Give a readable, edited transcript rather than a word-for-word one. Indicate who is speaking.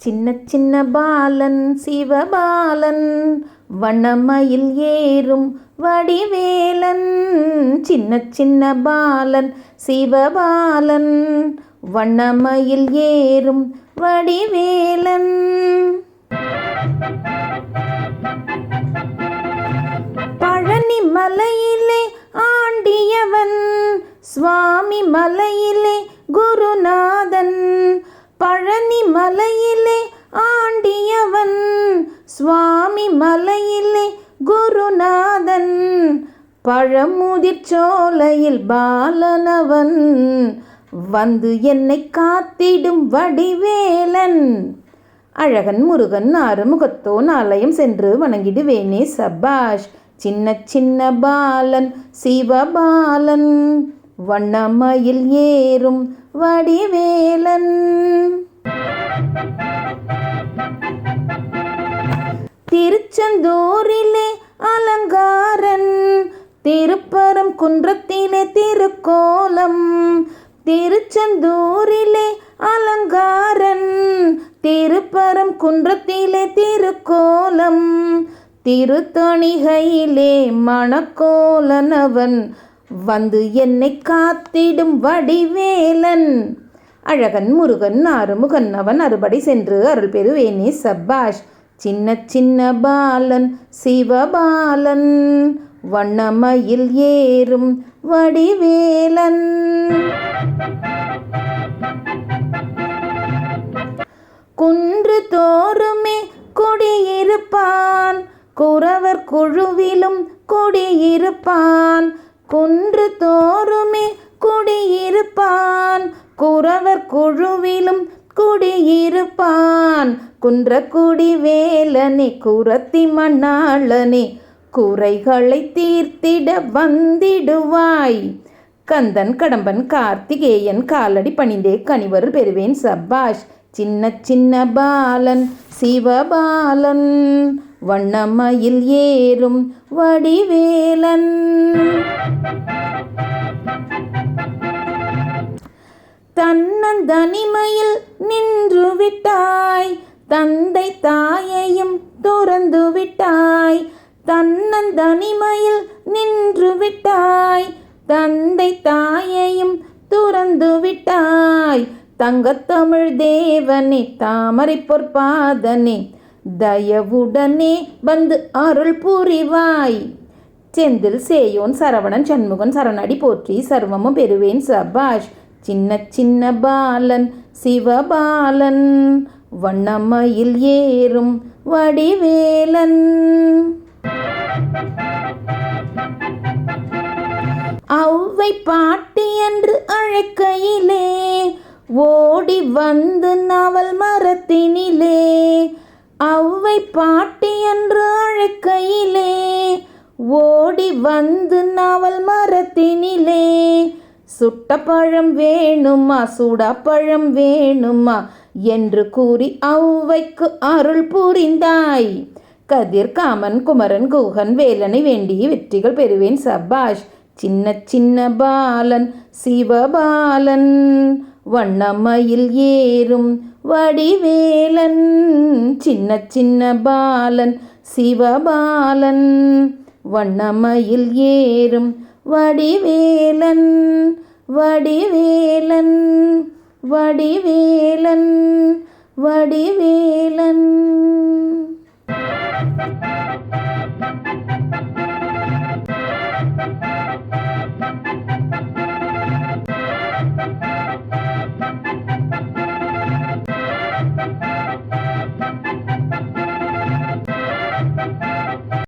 Speaker 1: சின்ன சின்ன பாலன் சிவபாலன் வண்ணமயில் ஏறும் வடிவேலன். சின்ன சின்ன பாலன் சிவபாலன் வண்ணமயில் ஏறும் வடிவேலன். பழனி மலையிலே ஆண்டியவன் சுவாமி மலையிலே குருநாதன். பழனி மலையிலே ஆண்டியவன் சுவாமி மலையிலே குருநாதன். பழமுதிர் சோலையில் பாலனவன் வந்து என்னை காத்திடும் வடிவேலன். அழகன் முருகன் ஆறுமுகத்தோன் ஆலயம் சென்று வணங்கிடுவேனே சபாஷ். சின்ன சின்ன பாலன் சிவபாலன் வண்ணமயில் ஏறும் வடிவேலன். திருச்செந்தூரிலே அலங்காரன் திருப்பரம் குன்றத்திலே திருக்கோலம். திருச்செந்தூரிலே அலங்காரன் திருப்பரம் குன்றத்திலே திருக்கோலம். திருத்தணிகையிலே மணக்கோலனவன் வந்து என்னை காத்திடும் வடிவேலன். அழகன் முருகன் ஆறுமுகன் அவன் அறுபடை சென்று அருள் பெறுவேனே சபாஷ். சின்ன சின்ன பாலன் சிவபாலன் வண்ணமயில் ஏறும் வடிவேலன். குன்று தோறுமே குடியிருப்பான் குறவர் குழுவிலும் குடியிருப்பான். குன்று தோறுமே குடியிருப்பான் குறவர் குழுவிலும் குடியிருப்பான். குன்றக்குடி வேலனே குரத்தி மண்ணாளனே குறைகளை தீர்த்திட வந்திடுவாய். கந்தன் கடம்பன் கார்த்திகேயன் காலடி பணிந்தே கனிவர் பெறுவேன் சபாஷ். சின்ன சின்ன பாலன் சிவபாலன் வண்ணமயில் ஏறும் வடிவேலன். தன்னந்தனிமையில் நின்று விட்டாய் தந்தை தாயையும் துறந்து விட்டாய். தன்னந்தனிமையில் நின்று விட்டாய் தந்தை தாயையும் துறந்து விட்டாய். தங்கத்தமிழ் தேவனே தாமரை பொற்பாதனே தயவுடனே வந்து அருள் புரிவாய். செந்தில் சேயோன் சரவணன் சண்முகன் சரணடி போற்றி சர்வமும் பெறுவேன் சபாஷ். சின்ன சின்ன பாலன் சிவபாலன் வண்ணமயில் ஏறும் வடிவேலன். ஔவை பாட்டி என்று அழைக்கையிலே ஓடி வந்து நாவல் மரத்தினிலே. ஔவை பாட்டி என்று அழைக்கையிலே ஓடி வந்து நாவல் மரத்தினிலே. சுட்ட பழம் வேணுமா சுடாப்பழம் வேணுமா என்று கூறி ஔவைக்கு அருள் புரிந்தாய். கதிர் காமன் குமரன் குகன் வேலனை வேண்டி வெற்றிகள் பெறுவேன் சபாஷ். சின்ன சின்ன பாலன் சிவபாலன் வண்ணமயில் ஏறும் வடிவேலன். சின்ன சின்ன பாலன் சிவபாலன் வண்ணமயில் ஏறும் வடிவேலன். வடிவேலன் வடிவேலன் வடிவேலன்.